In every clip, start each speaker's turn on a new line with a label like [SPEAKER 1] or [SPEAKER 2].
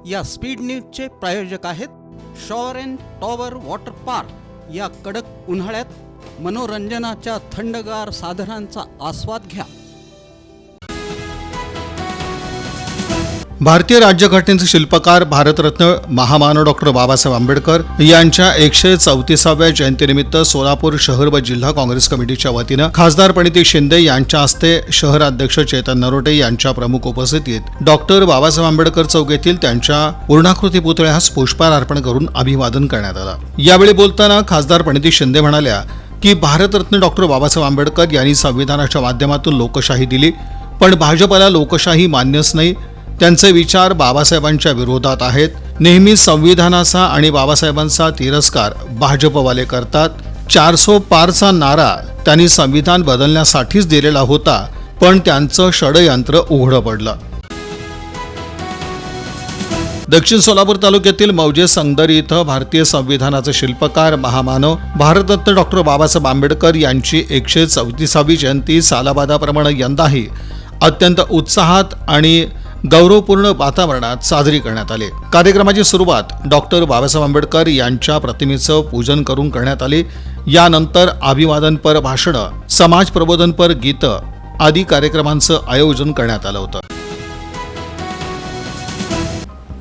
[SPEAKER 1] या स्पीड न्यूजचे प्रायोजक आहेत shower and tower water park. या कडक उन्हाळ्यात मनोरंजनाच्या थंडगार साधनांचा आस्वाद घ्या।
[SPEAKER 2] भारतीय राज्यघटनेचे शिल्पकार भारतरत्न महामानव डॉक्टर बाबासाहेब आंबेडकर यांच्या 134व्या जयंतीनिमित्त सोलापूर शहर व जिल्हा काँग्रेस कमिटीच्या वतीनं खासदार प्रणिती शिंदे यांच्या हस्ते शहराध्यक्ष चेतन नरोटे यांच्या प्रमुख उपस्थितीत डॉक्टर बाबासाहेब आंबेडकर चौक येथील त्यांच्या पूर्णाकृती पुतळ्यास पुष्पहार अर्पण करून अभिवादन करण्यात आलं। यावेळी बोलताना खासदार प्रणिती शिंदे म्हणाल्या की भारतरत्न डॉक्टर बाबासाहेब आंबेडकर यांनी संविधानाच्या माध्यमातून लोकशाही दिली, पण भाजपला लोकशाही मान्यच नाही। त्यांचे विचार बाबासाहेबांच्या विरोधात आहेत। नेहमी संविधानाचा आणि बाबासाहेबांचा तिरस्कार भाजपवाले करतात। 400 पारचा नारा त्यांनी संविधान बदलण्यासाठीच दिलेला होता, पण त्यांचं षडयंत्र उघडं पडलं। दक्षिण सोलापूर तालुक्यातील मौजे संगदरी इथं भारतीय संविधानाचे शिल्पकार महामानव भारतरत्न डॉक्टर बाबासाहेब आंबेडकर यांची 134वी जयंती सालाबादाप्रमाणे यंदाही अत्यंत उत्साहात आणि गौरवपूर्ण वातावरणात साजरी करण्यात आली। कार्यक्रमाची सुरुवात डॉक्टर बाबासाहेब आंबेडकर यांच्या प्रतिमेचं पूजन करून करण्यात आली। यानंतर अभिवादनपर भाषणं, समाज प्रबोधनपर गीतं आदी कार्यक्रमांचं आयोजन करण्यात आलं होतं।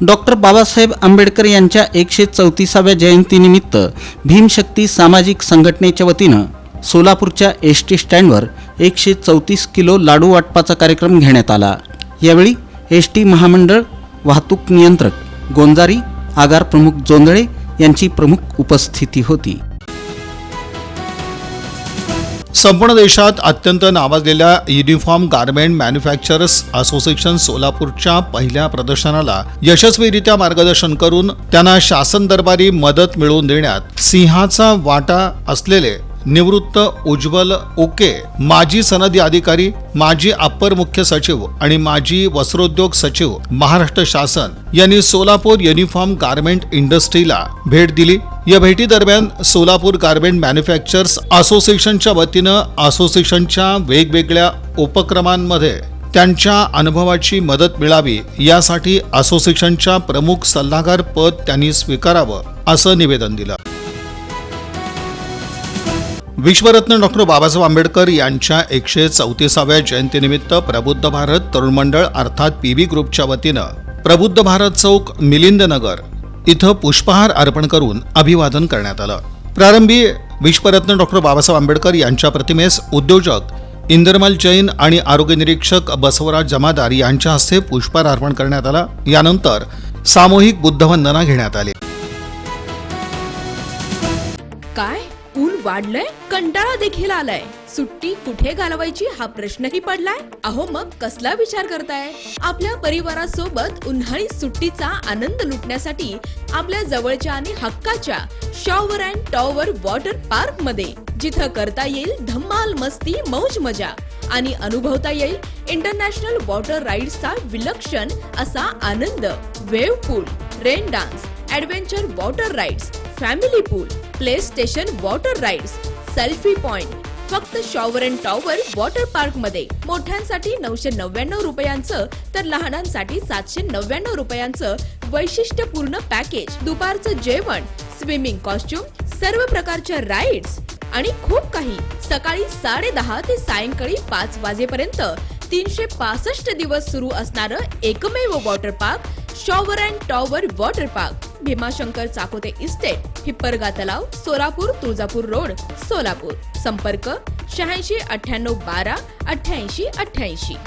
[SPEAKER 1] डॉक्टर बाबासाहेब आंबेडकर यांच्या 134व्या जयंतीनिमित्त भीमशक्ती सामाजिक संघटनेच्या वतीनं सोलापूरच्या एसटी स्टँडवर 134 किलो लाडू वाटपाचा कार्यक्रम घेण्यात आला। यावेळी एसटी महामंडळ वाहतूक नियंत्रक गोंजारी, आगार प्रमुख जोंधळे यांची प्रमुख उपस्थिती होती।
[SPEAKER 2] संपूर्ण देशात अत्यंत नावाजलेल्या युनिफॉर्म गारमेंट मॅन्युफॅक्चरर्स असोसिएशन सोलापूरच्या पहिल्या प्रदर्शनाला यशस्वीरित्या मार्गदर्शन करून त्यांना शासन दरबारी मदत मिळवून देण्यात सिंहाचा वाटा असलेले निवृत्त उज्ज्वल ओके, माजी सनदी अधिकारी, माजी अप्पर मुख्य सचिव आणि माजी वस्त्रोद्योग सचिव महाराष्ट्र शासन यांनी सोलापूर युनिफॉर्म गारमेंट इंडस्ट्रीला भेट दिली। या भेटीदरम्यान सोलापूर गारमेंट मॅन्युफॅक्चरर्स असोसिएशनच्या वतीनं असोसिएशनच्या वेगवेगळ्या उपक्रमांमध्ये त्यांच्या अनुभवाची मदत मिळावी यासाठी असोसिएशनच्या प्रमुख सल्लागार पद त्यांनी स्वीकारावं असं निवेदन दिलं। विश्वरत्न डॉक्टर बाबासाहेब आंबेडकर यांच्या 134व्या जयंतीनिमित्त प्रबुद्ध भारत तरुण मंडळ अर्थात पीबी ग्रुपच्या वतीनं प्रबुद्ध भारत चौक मिलिंदनगर इथं पुष्पहार अर्पण करून अभिवादन करण्यात आलं। प्रारंभी विश्वरत्न डॉक्टर बाबासाहेब आंबेडकर यांच्या प्रतिमेस उद्योजक इंदरमल जैन आणि आरोग्य निरीक्षक बसवराज जमादार यांच्या हस्ते पुष्पहार अर्पण करण्यात आला। यानंतर सामूहिक बुद्धवंदना घेण्यात आली।
[SPEAKER 3] काय ऊन वाढलंय, कंटाळा देखील आलाय, सुट्टी कुठे घालवायची हा प्रश्नही पडलाय। अहो मग कसला विचार करताय? आपल्या परिवारासोबत उन्हाळी सुट्टीचा आनंद लुटण्यासाठी आपल्या जवळच्या आणि हक्काच्या shower and tower water park मध्ये, जिथं करता येईल धम्माल मस्ती मौज मजा आणि अनुभवता येईल इंटरनॅशनल वॉटर राईड्सचा विलक्षण असा आनंद। Wave pool, rain dance, adventure water rides, family pool, play station water rides, selfie point फक्त shower and tower water park मध्ये। मोठ्यांसाठी 999 रुपयांचं तर लहानांसाठी 799 रुपयांचं वैशिष्ट्यपूर्ण पॅकेज। दुपारचं जेवण, स्विमिंग कॉस्ट्युम, सर्व प्रकारच्या राईड्स आणि खूप काही। सकाळी 10:30 ते सायंकाळी 5 वाजेपर्यंत 365 दिवस सुरू असणारं एकमेव water park shower and tower water park. Bhimashankar Chakote estate, Hipparga तलाव, सोलापूर तुळजापूर रोड, सोलापूर। संपर्क 86 98 12 88 88।